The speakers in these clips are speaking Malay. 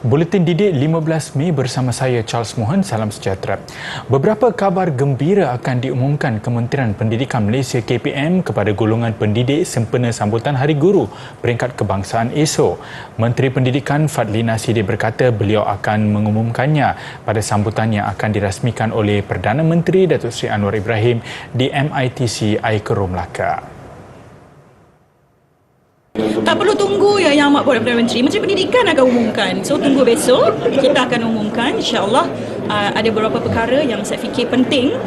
Buletin Didik 15 Mei bersama saya Charles Mohan, salam sejahtera. Beberapa kabar gembira akan diumumkan Kementerian Pendidikan Malaysia KPM kepada golongan pendidik sempena sambutan Hari Guru peringkat kebangsaan esok. Menteri Pendidikan Fadlina Siddiq berkata beliau akan mengumumkannya pada sambutan yang akan dirasmikan oleh Perdana Menteri Datuk Seri Anwar Ibrahim di MITC Aikaro Melaka. Tak perlu tunggu yang amat buat Perdana Menteri. Menteri Pendidikan akan umumkan. So tunggu besok, kita akan umumkan. InsyaAllah ada beberapa perkara yang saya fikir penting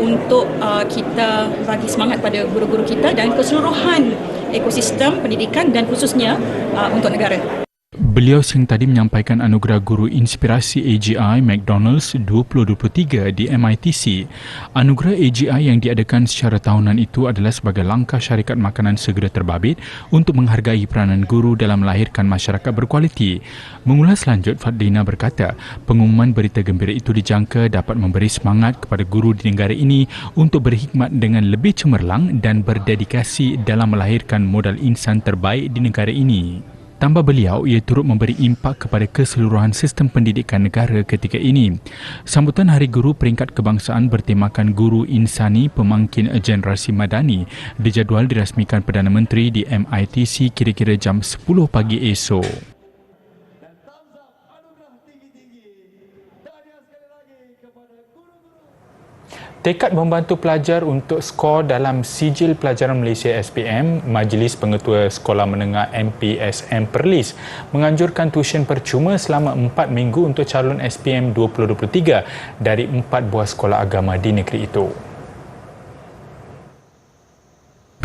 untuk kita bagi semangat pada guru-guru kita dan keseluruhan ekosistem pendidikan dan khususnya untuk negara. Beliau siang tadi menyampaikan anugerah Guru Inspirasi AGI McDonald's 2023 di MITC. Anugerah AGI yang diadakan secara tahunan itu adalah sebagai langkah syarikat makanan segera terbabit untuk menghargai peranan guru dalam melahirkan masyarakat berkualiti. Mengulas lanjut, Fadlina berkata, pengumuman berita gembira itu dijangka dapat memberi semangat kepada guru di negara ini untuk berkhidmat dengan lebih cemerlang dan berdedikasi dalam melahirkan modal insan terbaik di negara ini. Tambah beliau, ia turut memberi impak kepada keseluruhan sistem pendidikan negara ketika ini. Sambutan Hari Guru peringkat kebangsaan bertemakan Guru Insani Pemangkin Generasi Madani dijadual dirasmikan Perdana Menteri di MITC kira-kira jam 10 pagi esok. Tekad membantu pelajar untuk skor dalam Sijil Pelajaran Malaysia SPM, Majlis Pengetua Sekolah Menengah MPSM Perlis menganjurkan tuition percuma selama 4 minggu untuk calon SPM 2023 dari 4 buah sekolah agama di negeri itu.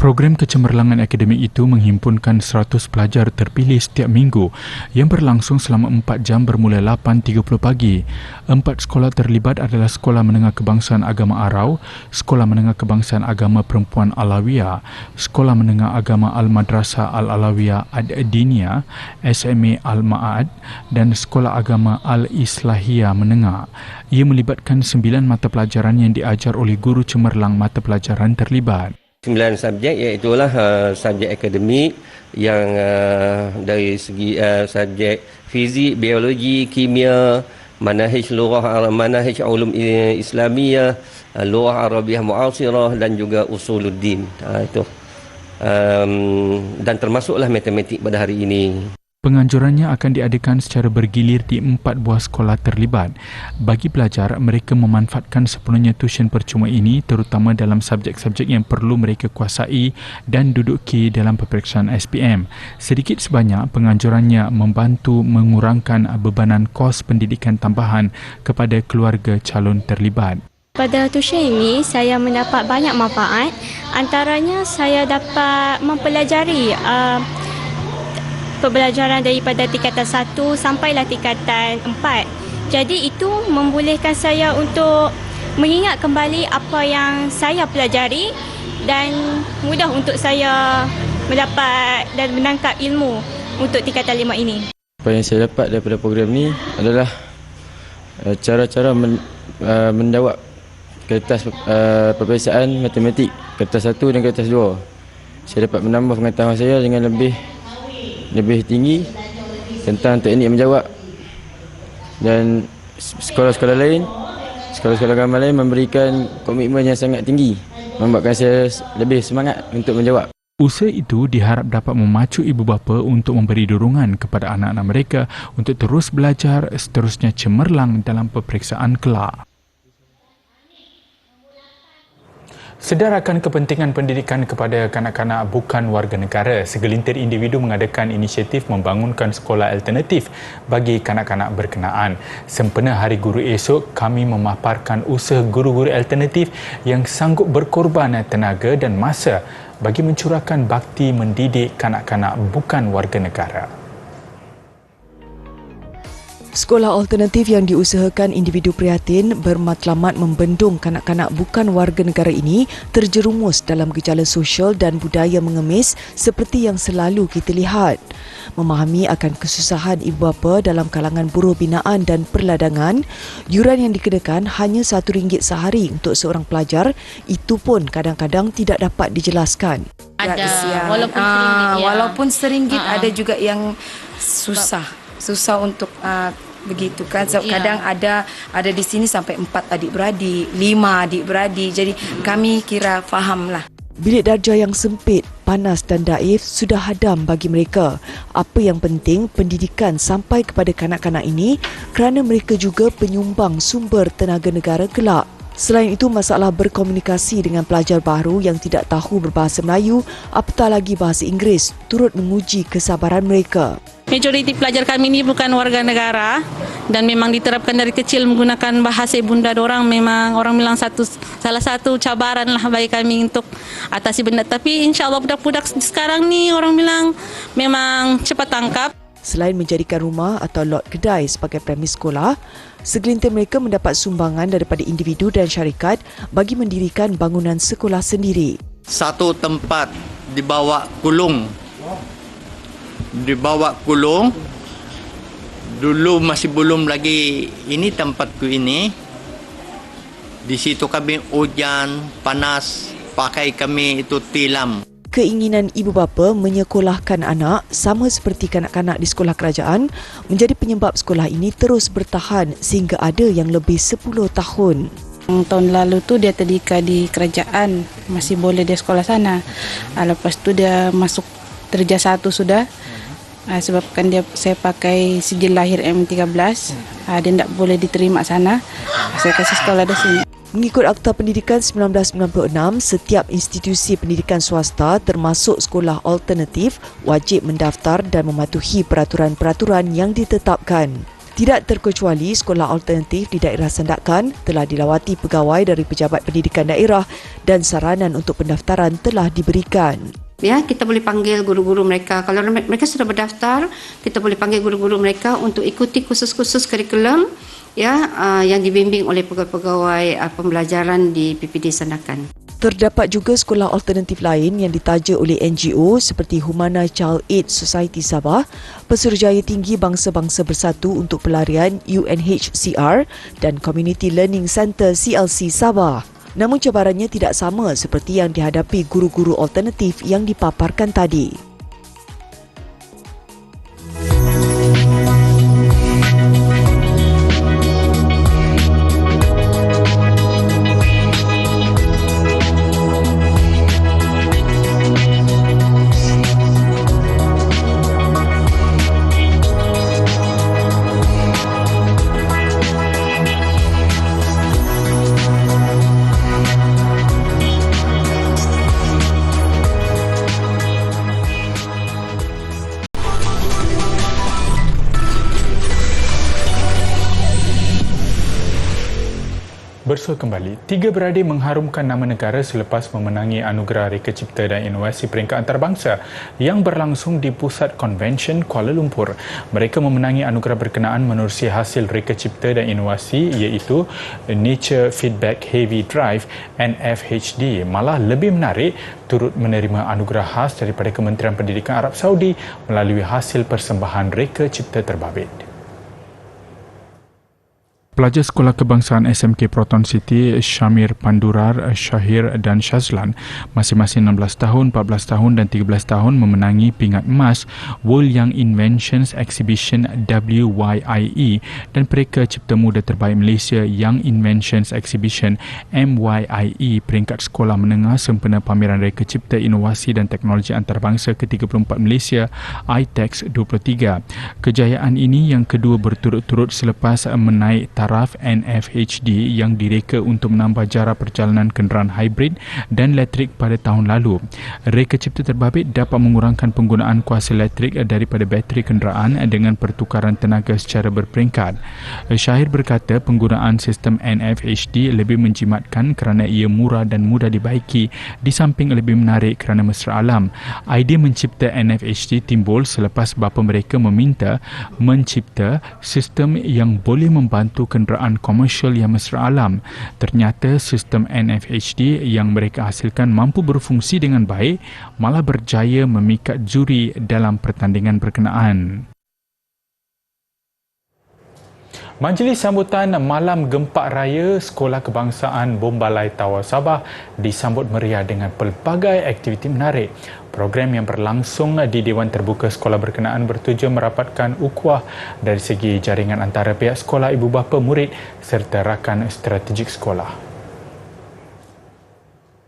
Program kecemerlangan akademik itu menghimpunkan 100 pelajar terpilih setiap minggu yang berlangsung selama 4 jam bermula 8.30 pagi. 4 sekolah terlibat adalah Sekolah Menengah Kebangsaan Agama Arau, Sekolah Menengah Kebangsaan Agama Perempuan Alawiyah, Sekolah Menengah Agama Al-Madrasah Al-Alawiyah Ad-Diniyah, SMA Al-Ma'ad dan Sekolah Agama Al-Islahiyah Menengah. Ia melibatkan 9 mata pelajaran yang diajar oleh guru cemerlang mata pelajaran terlibat. 9 subjek iaitu subjek akademik yang dari segi subjek fizik, biologi, kimia, manahij lurah, manahij ulum islamiyah, lurah arabiah muasirah dan juga usuluddin. Itu. Dan termasuklah matematik pada hari ini. Penganjurannya akan diadakan secara bergilir di 4 buah sekolah terlibat. Bagi pelajar, mereka memanfaatkan sepenuhnya tuition percuma ini terutama dalam subjek-subjek yang perlu mereka kuasai dan duduki dalam peperiksaan SPM. Sedikit sebanyak, penganjurannya membantu mengurangkan bebanan kos pendidikan tambahan kepada keluarga calon terlibat. Pada tuition ini, saya mendapat banyak manfaat. Antaranya, saya dapat mempelajari pembelajaran daripada tingkatan 1 sampailah tingkatan 4. Jadi itu membolehkan saya untuk mengingat kembali apa yang saya pelajari dan mudah untuk saya mendapat dan menangkap ilmu untuk tingkatan 5 ini. Apa yang saya dapat daripada program ini adalah cara-cara menjawab kertas peperiksaan matematik kertas 1 dan kertas 2. Saya dapat menambah pengetahuan saya dengan lebih tinggi tentang teknik menjawab, dan sekolah-sekolah agama lain memberikan komitmen yang sangat tinggi membuatkan saya lebih semangat untuk menjawab. Usaha itu diharap dapat memacu ibu bapa untuk memberi dorongan kepada anak-anak mereka untuk terus belajar seterusnya cemerlang dalam peperiksaan kelak. Sedar akan kepentingan pendidikan kepada kanak-kanak bukan warga negara, segelintir individu mengadakan inisiatif membangunkan sekolah alternatif bagi kanak-kanak berkenaan. Sempena Hari Guru esok, kami memaparkan usaha guru-guru alternatif yang sanggup berkorban tenaga dan masa bagi mencurahkan bakti mendidik kanak-kanak bukan warga negara. Sekolah alternatif yang diusahakan individu prihatin bermatlamat membendung kanak-kanak bukan warga negara ini terjerumus dalam gejala sosial dan budaya mengemis seperti yang selalu kita lihat. Memahami akan kesusahan ibu bapa dalam kalangan buruh binaan dan perladangan, yuran yang dikenakan hanya RM1 sehari untuk seorang pelajar, itu pun kadang-kadang tidak dapat dijelaskan. Ada, walaupun RM1, ada juga yang susah. susah untuk begitu kan. Sebab kadang ada di sini sampai 4 adik-beradik, 5 adik-beradik. Jadi kami kira fahamlah. Bilik darjah yang sempit, panas dan daif sudah hadam bagi mereka. Apa yang penting, pendidikan sampai kepada kanak-kanak ini kerana mereka juga penyumbang sumber tenaga negara kelak. Selain itu, masalah berkomunikasi dengan pelajar baru yang tidak tahu berbahasa Melayu, apatah lagi bahasa Inggeris, turut menguji kesabaran mereka. Majoriti pelajar kami ini bukan warga negara dan memang diterapkan dari kecil menggunakan bahasa ibunda dorang. Memang orang bilang salah satu cabaran lah bagi kami untuk atasi benda. Tapi insya-Allah budak-budak sekarang ni orang bilang memang cepat tangkap. Selain menjadikan rumah atau lot kedai sebagai premis sekolah, segelintir mereka mendapat sumbangan daripada individu dan syarikat bagi mendirikan bangunan sekolah sendiri. Satu tempat dibawa kulung. Dibawa kulung. Dulu masih belum lagi ini tempatku ini. Di situ kami hujan, panas, pakai kami itu tilam. Keinginan ibu bapa menyekolahkan anak sama seperti kanak-kanak di sekolah kerajaan menjadi penyebab sekolah ini terus bertahan sehingga ada yang lebih 10 tahun. Tahun lalu tu dia tadika di kerajaan, masih boleh dia sekolah sana. Lepas tu dia masuk Darjah 1 sudah. Sebabkan saya pakai sijil lahir M13, dia tidak boleh diterima sana. Saya kasih sekolah di sini. Mengikut Akta Pendidikan 1996, setiap institusi pendidikan swasta termasuk sekolah alternatif wajib mendaftar dan mematuhi peraturan-peraturan yang ditetapkan. Tidak terkecuali sekolah alternatif di daerah Sandakan telah dilawati pegawai dari Pejabat Pendidikan Daerah dan saranan untuk pendaftaran telah diberikan. Ya, kita boleh panggil guru-guru mereka. Kalau mereka sudah berdaftar, kita boleh panggil guru-guru mereka untuk ikuti kursus-kursus kurikulum yang dibimbing oleh pegawai-pegawai pembelajaran di PPD Sandakan. Terdapat juga sekolah alternatif lain yang ditaja oleh NGO seperti Humana Child Aid Society Sabah, Pesuruhjaya Tinggi Bangsa-Bangsa Bersatu untuk Pelarian UNHCR dan Community Learning Centre CLC Sabah. Namun cabarannya tidak sama seperti yang dihadapi guru-guru alternatif yang dipaparkan tadi. Bersua kembali, 3 beradik mengharumkan nama negara selepas memenangi Anugerah Reka Cipta dan Inovasi Peringkat Antarabangsa yang berlangsung di Pusat Konvensyen Kuala Lumpur. Mereka memenangi anugerah berkenaan menerusi hasil Reka Cipta dan Inovasi iaitu Nature Feedback Heavy Drive NFHD. Malah lebih menarik, turut menerima anugerah khas daripada Kementerian Pendidikan Arab Saudi melalui hasil persembahan Reka Cipta terbabit. Pelajar Sekolah Kebangsaan SMK Proton City, Syamir Pandurar, Syahir dan Shazlan, masing-masing 16 tahun, 14 tahun dan 13 tahun memenangi pingat emas World Young Inventions Exhibition WYIE dan Pereka Cipta Muda Terbaik Malaysia Young Inventions Exhibition MYIE peringkat sekolah menengah sempena pameran Reka Cipta Inovasi dan Teknologi Antarabangsa ke-34 Malaysia ITEX 23. Kejayaan ini yang kedua berturut-turut selepas menaik taraf NFHD yang direka untuk menambah jarak perjalanan kenderaan hybrid dan elektrik pada tahun lalu. Reka Cipta terbabit dapat mengurangkan penggunaan kuasa elektrik daripada bateri kenderaan dengan pertukaran tenaga secara berperingkat. Syahir berkata penggunaan sistem NFHD lebih menjimatkan kerana ia murah dan mudah dibaiki di samping lebih menarik kerana mesra alam. Idea mencipta NFHD timbul selepas bapa mereka meminta mencipta sistem yang boleh membantu kenderaan komersial yang mesra alam. Ternyata sistem NFHD yang mereka hasilkan mampu berfungsi dengan baik, malah berjaya memikat juri dalam pertandingan berkenaan. Majlis sambutan Malam Gempak Raya Sekolah Kebangsaan Bombalai Tawau Sabah disambut meriah dengan pelbagai aktiviti menarik. Program yang berlangsung di Dewan Terbuka Sekolah berkenaan bertujuan merapatkan ukhuwah dari segi jaringan antara pihak sekolah, ibu bapa, murid serta rakan strategik sekolah.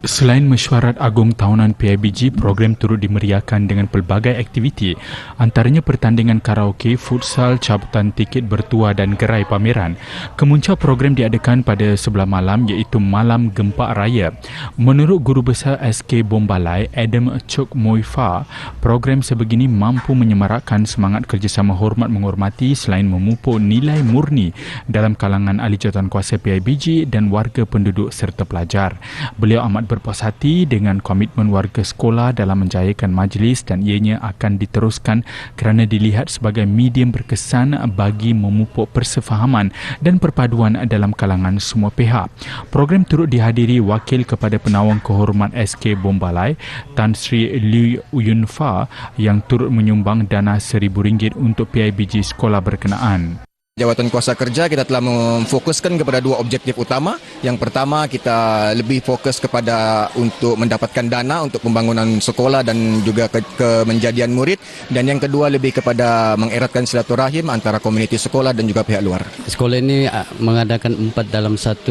Selain mesyuarat agung tahunan PIBG, program turut dimeriahkan dengan pelbagai aktiviti, antaranya pertandingan karaoke, futsal, cabutan tiket bertuah dan gerai pameran. Kemuncak program diadakan pada sebelah malam iaitu Malam Gempak Raya. Menurut Guru Besar SK Bombalai, Adam Chok Moifa, program sebegini mampu menyemarakkan semangat kerjasama hormat menghormati selain memupuk nilai murni dalam kalangan ahli jawatankuasa PIBG dan warga penduduk serta pelajar. Beliau amat berpuas hati dengan komitmen warga sekolah dalam menjayakan majlis dan ianya akan diteruskan kerana dilihat sebagai medium berkesan bagi memupuk persefahaman dan perpaduan dalam kalangan semua pihak. Program turut dihadiri Wakil Kepada Penawang Kehormat SK Bombalai, Tan Sri Liu Yunfa, yang turut menyumbang dana RM1,000 untuk PIBG sekolah berkenaan. Jawatan Kuasa Kerja kita telah memfokuskan kepada dua objektif utama. Yang pertama, kita lebih fokus kepada untuk mendapatkan dana untuk pembangunan sekolah dan juga kemenjadian murid, dan yang kedua lebih kepada mengeratkan silaturahim antara komuniti sekolah dan juga pihak luar. Sekolah ini mengadakan 4 dalam 1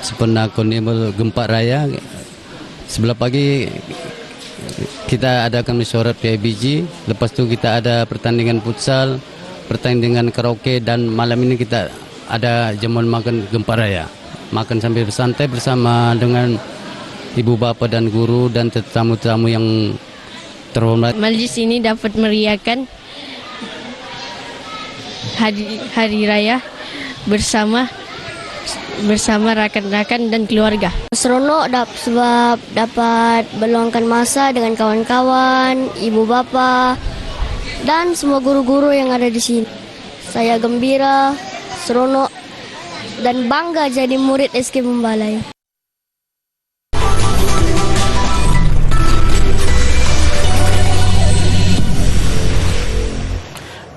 sempena Karnival Gempak Raya. Sebelah pagi kita adakan mesyuarat PIBG, lepas tu kita ada pertandingan futsal, pertandingan karaoke, dan malam ini kita ada jamuan makan Gempak Raya. Makan sambil bersantai bersama dengan ibu bapa dan guru dan tetamu-tetamu yang terhormat. Majlis ini dapat meriahkan hari raya bersama rakan-rakan dan keluarga. Seronok sebab dapat meluangkan masa dengan kawan-kawan, ibu bapa dan semua guru-guru yang ada di sini. Saya gembira, seronok dan bangga jadi murid SK Bombalai.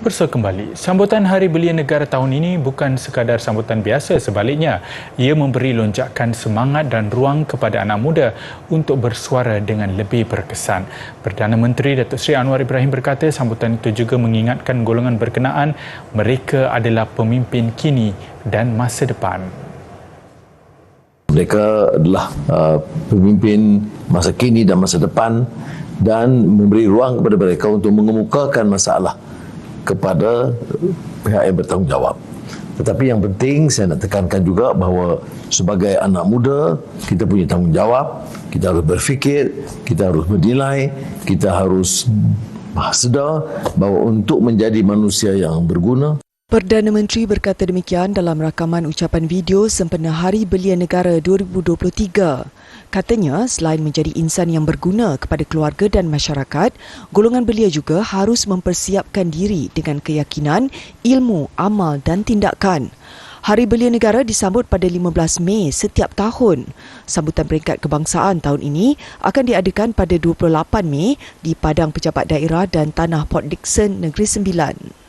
Bersua kembali, sambutan Hari Belia Negara tahun ini bukan sekadar sambutan biasa, sebaliknya ia memberi lonjakan semangat dan ruang kepada anak muda untuk bersuara dengan lebih berkesan. Perdana Menteri Datuk Seri Anwar Ibrahim berkata sambutan itu juga mengingatkan golongan berkenaan mereka adalah pemimpin kini dan masa depan. Mereka adalah pemimpin masa kini dan masa depan, dan memberi ruang kepada mereka untuk mengemukakan masalah kepada pihak yang bertanggungjawab. Tetapi yang penting saya nak tekankan juga bahawa sebagai anak muda kita punya tanggungjawab, kita harus berfikir, kita harus bernilai, kita harus sedar bahawa untuk menjadi manusia yang berguna. Perdana Menteri berkata demikian dalam rakaman ucapan video sempena Hari Belia Negara 2023. Katanya, selain menjadi insan yang berguna kepada keluarga dan masyarakat, golongan belia juga harus mempersiapkan diri dengan keyakinan, ilmu, amal dan tindakan. Hari Belia Negara disambut pada 15 Mei setiap tahun. Sambutan peringkat kebangsaan tahun ini akan diadakan pada 28 Mei di Padang Pejabat Daerah dan Tanah Port Dickson, Negeri Sembilan.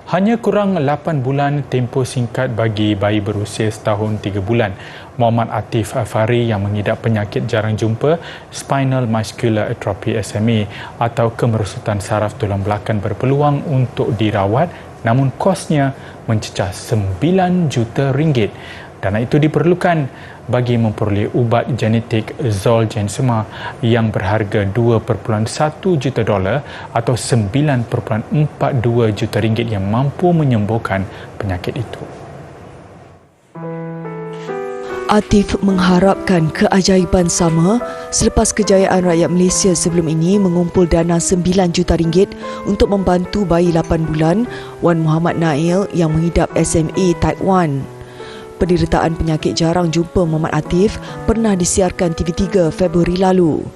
Hanya kurang 8 bulan tempoh singkat bagi bayi berusia setahun 3 bulan. Muhammad Atif Afari yang mengidap penyakit jarang jumpa Spinal Muscular Atrophy SMA atau kemerosotan saraf tulang belakang berpeluang untuk dirawat, namun kosnya mencecah RM9 juta. Dana itu diperlukan bagi memperoleh ubat genetik Zolgensma yang berharga $2.1 juta atau $9.42 juta yang mampu menyembuhkan penyakit itu. Atif mengharapkan keajaiban sama selepas kejayaan rakyat Malaysia sebelum ini mengumpul dana RM9 juta untuk membantu bayi 8 bulan Wan Muhammad Nail yang mengidap SMA Type 1. Penderitaan penyakit jarang jumpa Muhammad Atif pernah disiarkan TV3 Februari lalu.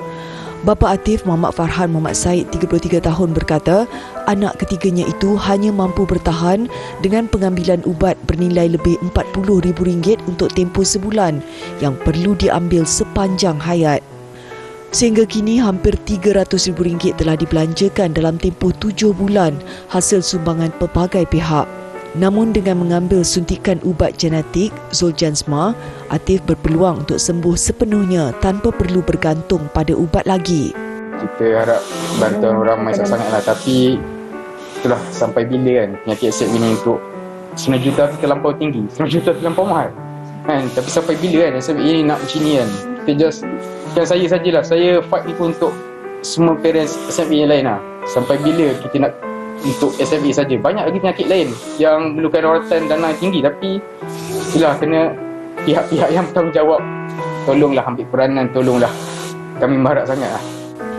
Bapa Atif, Muhammad Farhan Muhammad Said, 33 tahun berkata, anak ketiganya itu hanya mampu bertahan dengan pengambilan ubat bernilai lebih RM40,000 untuk tempoh sebulan yang perlu diambil sepanjang hayat. Sehingga kini hampir RM300,000 telah dibelanjakan dalam tempoh 7 bulan hasil sumbangan pelbagai pihak. Namun dengan mengambil suntikan ubat genetik Zolgensma, Atif berpeluang untuk sembuh sepenuhnya tanpa perlu bergantung pada ubat lagi. Kita harap bantuan orang ramai sangat-sangatlah, tapi itulah sampai bila kan penyakit SFB ni untuk 9 juta terlampau tinggi, 9 juta terlampau mahal kan, tapi sampai bila kan SFB ini nak macam ni kan. Kita just, bukan saya sajalah, saya fight ni pun untuk semua parents SFB yang lain lah. Sampai bila kita nak untuk SFB saja, banyak lagi penyakit lain yang memerlukan rawatan dana tinggi, tapi itulah kena pihak-pihak yang bertanggungjawab tolonglah ambil peranan, tolonglah, kami berharap sangatlah.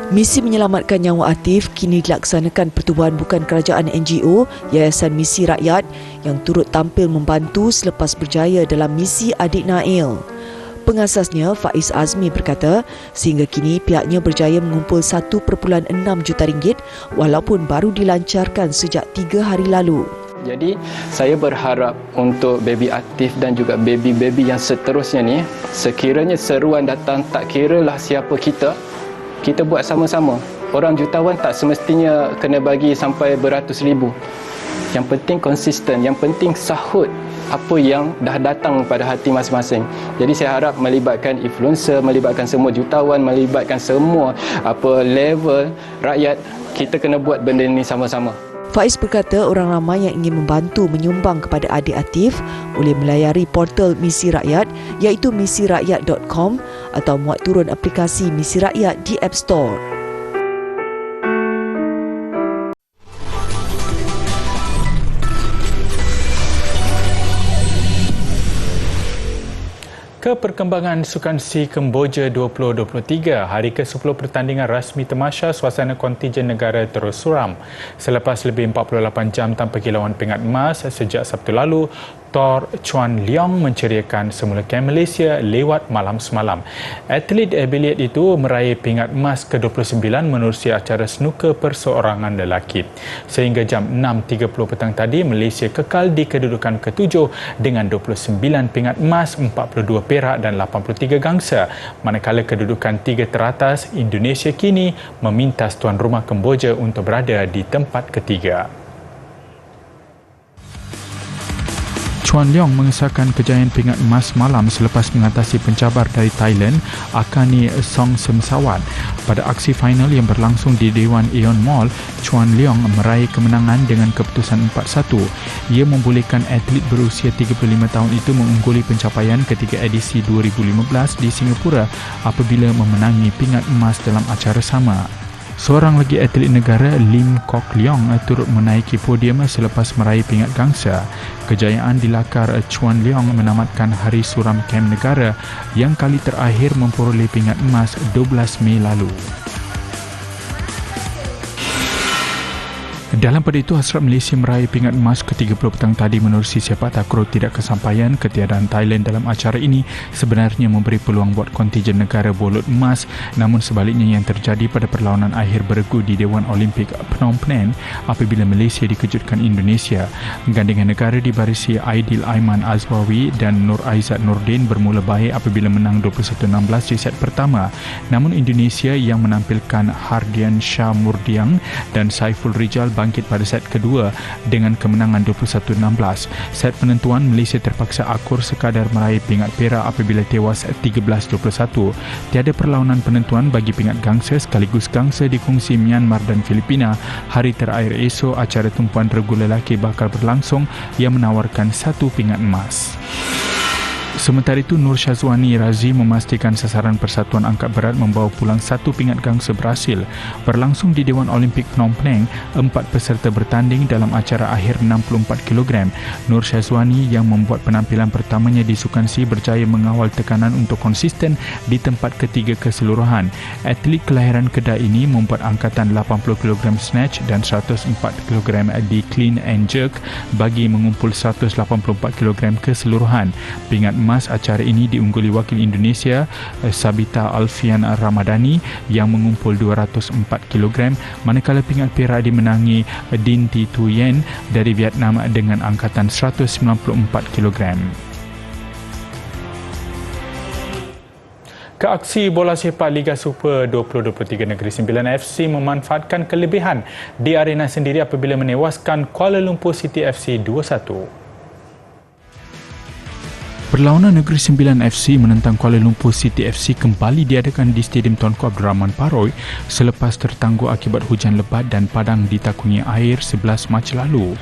Misi menyelamatkan nyawa Atif kini dilaksanakan Pertubuhan Bukan Kerajaan NGO Yayasan Misi Rakyat yang turut tampil membantu selepas berjaya dalam misi Adik Nail. Pengasasnya Faiz Azmi berkata, sehingga kini pihaknya berjaya mengumpul RM1.6 juta walaupun baru dilancarkan sejak 3 hari lalu. Jadi saya berharap untuk baby Atif dan juga baby-baby yang seterusnya ni, sekiranya seruan datang, tak kiralah siapa kita buat sama-sama. Orang jutawan tak semestinya kena bagi sampai beratus ribu. Yang penting konsisten, yang penting sahut apa yang dah datang pada hati masing-masing. Jadi saya harap melibatkan influencer, melibatkan semua jutawan, melibatkan semua level rakyat. Kita kena buat benda ini sama-sama. Faiz berkata orang ramai yang ingin membantu menyumbang kepada adik Atif boleh melayari portal Misi Rakyat iaitu misirakyat.com atau muat turun aplikasi Misi Rakyat di App Store. Ke perkembangan Sukan C Kemboja 2023, hari ke-10 pertandingan rasmi Tamasya, suasana kontingen negara terus suram. Selepas lebih 48 jam tanpa kilauan pingat emas sejak Sabtu lalu, Tor Chuan Leong menceriakan semula kem Malaysia lewat malam semalam. Atlet Abeliat itu meraih pingat emas ke-29 menerusi acara snooker perseorangan lelaki. Sehingga jam 6.30 petang tadi, Malaysia kekal di kedudukan ke-7 dengan 29 pingat emas, 42 perak dan 83 gangsa. Manakala kedudukan 3 teratas, Indonesia kini memintas tuan rumah Kemboja untuk berada di tempat ketiga. Chuan Leong mengesahkan kejayaan pingat emas malam selepas mengatasi pencabar dari Thailand, Akani Songsemsawat. Pada aksi final yang berlangsung di Dewan Aeon Mall, Chuan Leong meraih kemenangan dengan keputusan 4-1. Ia membolehkan atlet berusia 35 tahun itu mengungguli pencapaian ketika edisi 2015 di Singapura apabila memenangi pingat emas dalam acara sama. Seorang lagi atlet negara, Lim Kok Leong, turut menaiki podium selepas meraih pingat gangsa. Kejayaan di lakar Chuan Leong menamatkan hari suram kem negara yang kali terakhir memperoleh pingat emas 12 Mei lalu. Dalam pada itu, hasrat Malaysia meraih pingat emas ke-30 petang tadi menerusi sepak takraw tidak kesampaian. Ketiadaan Thailand dalam acara ini sebenarnya memberi peluang buat kontingen negara bolot emas, namun sebaliknya yang terjadi pada perlawanan akhir beregu di Dewan Olimpik Phnom Penh apabila Malaysia dikejutkan Indonesia. Gandingan negara dibarisi Aidil Aiman Azwawi dan Nur Aizat Nordin bermula baik apabila menang 21-16 di set pertama. Namun Indonesia yang menampilkan Hardian Shah Murdiang dan Saiful Rijal bangkit pada set kedua dengan kemenangan 21-16. Set penentuan, Malaysia terpaksa akur sekadar meraih pingat perak apabila tewas 13-21. Tiada perlawanan penentuan bagi pingat gangsa sekaligus gangsa dikongsi Myanmar dan Filipina. Hari terakhir esok, acara tumpuan regu lelaki bakal berlangsung yang menawarkan 1 pingat emas. Sementara itu, Nur Syazwani Razi memastikan sasaran Persatuan Angkat Berat membawa pulang 1 pingat gangsa berhasil. Berlangsung di Dewan Olimpik Phnom Penh, 4 peserta bertanding dalam acara akhir 64 kg. Nur Syazwani yang membuat penampilan pertamanya di Sukan C berjaya mengawal tekanan untuk konsisten di tempat ketiga keseluruhan. Atlet kelahiran Kedah ini membuat angkatan 80 kg snatch dan 104 kg di clean and jerk bagi mengumpul 184 kg keseluruhan. Pingat emas acara ini diungguli wakil Indonesia Sabita Alfian Ramadhani yang mengumpul 204 kg, manakala pingat perak dimenangi Din Thi Tu Yen dari Vietnam dengan angkatan 194 kg. Keaksi bola sepak Liga Super 2023 Negeri Sembilan FC memanfaatkan kelebihan di arena sendiri apabila menewaskan Kuala Lumpur City FC 2-1. Perlawanan Negeri Sembilan FC menentang Kuala Lumpur City FC kembali diadakan di Stadium Tunku Abdul Rahman Paroi selepas tertangguh akibat hujan lebat dan padang ditakuni air 11 Mac lalu.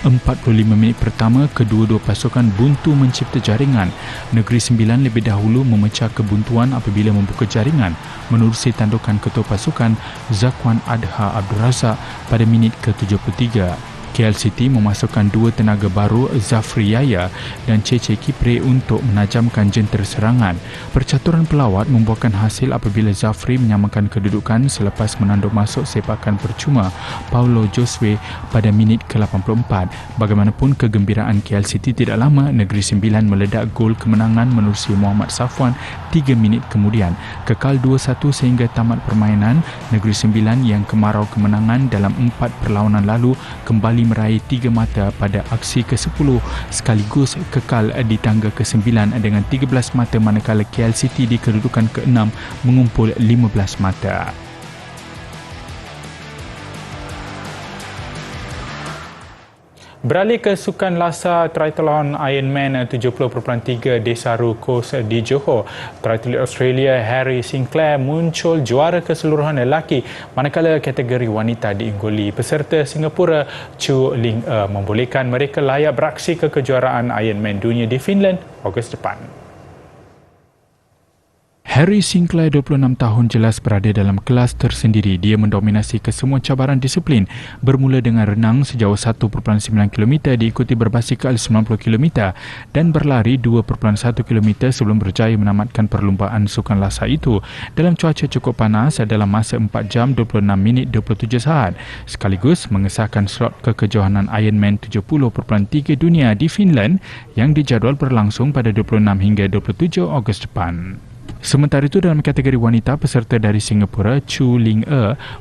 45 minit pertama, kedua-dua pasukan buntu mencipta jaringan. Negeri Sembilan lebih dahulu memecah kebuntuan apabila membuka jaringan menerusi tandukan ketua pasukan Zakwan Adha Abdul Razak pada minit ke-73. KL City memasukkan dua tenaga baru Zafri Yaya dan Cece Kipre untuk menajamkan jentera serangan. Percaturan pelawat membuahkan hasil apabila Zafri menyamakan kedudukan selepas menanduk masuk sepakan percuma Paulo Josue pada minit ke-84. Bagaimanapun kegembiraan KL City tidak lama, Negeri Sembilan meledak gol kemenangan menerusi Muhammad Safwan 3 minit kemudian. Kekal 2-1 sehingga tamat permainan, Negeri Sembilan yang kemarau kemenangan dalam 4 perlawanan lalu kembali meraih 3 mata pada aksi ke-10 sekaligus kekal di tangga ke-9 dengan 13 mata, manakala KL City di kedudukan ke-6 mengumpul 15 mata. Beralih ke sukan lasa triathlon Ironman 70.3 Desaru Coast di Johor, triathlete Australia Harry Sinclair muncul juara keseluruhan lelaki manakala kategori wanita diungguli peserta Singapura Chu Ling membolehkan mereka layak beraksi ke kejuaraan Ironman dunia di Finland Ogos depan. Harry Sinclair, 26 tahun, jelas berada dalam kelas tersendiri. Dia mendominasi kesemua cabaran disiplin, bermula dengan renang sejauh 1.9 km diikuti berbasikal 90 km dan berlari 2.1 km sebelum berjaya menamatkan perlumbaan sukan lasa itu dalam cuaca cukup panas dalam masa 4 jam 26 minit 27 saat, sekaligus mengesahkan slot ke kejohanan Ironman 70.3 dunia di Finland yang dijadual berlangsung pada 26 hingga 27 Ogos depan. Sementara itu, dalam kategori wanita, peserta dari Singapura Chu Ling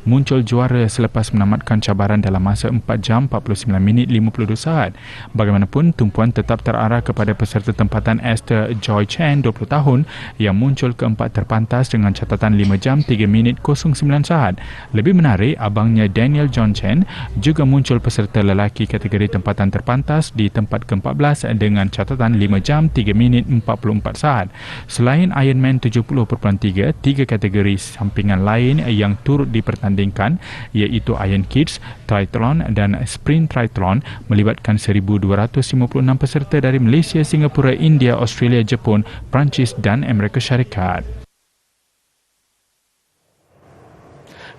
muncul juara selepas menamatkan cabaran dalam masa 4 jam 49 minit 52 saat. Bagaimanapun, tumpuan tetap terarah kepada peserta tempatan Esther Joy Chen, 20 tahun, yang muncul keempat terpantas dengan catatan 5 jam 3 minit 09 saat. Lebih menarik, abangnya Daniel John Chen juga muncul peserta lelaki kategori tempatan terpantas di tempat ke-14 dengan catatan 5 jam 3 minit 44 saat. Selain Ironman 70.3, 3 kategori sampingan lain yang turut dipertandingkan iaitu Iron Kids, Triathlon dan Sprint Triathlon melibatkan 1,256 peserta dari Malaysia, Singapura, India, Australia, Jepun, Perancis dan Amerika Syarikat.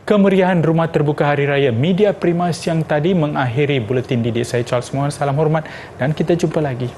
Kemeriahan Rumah Terbuka Hari Raya Media Prima siang tadi mengakhiri buletin didik saya, Charles Mohan. Salam hormat dan kita jumpa lagi.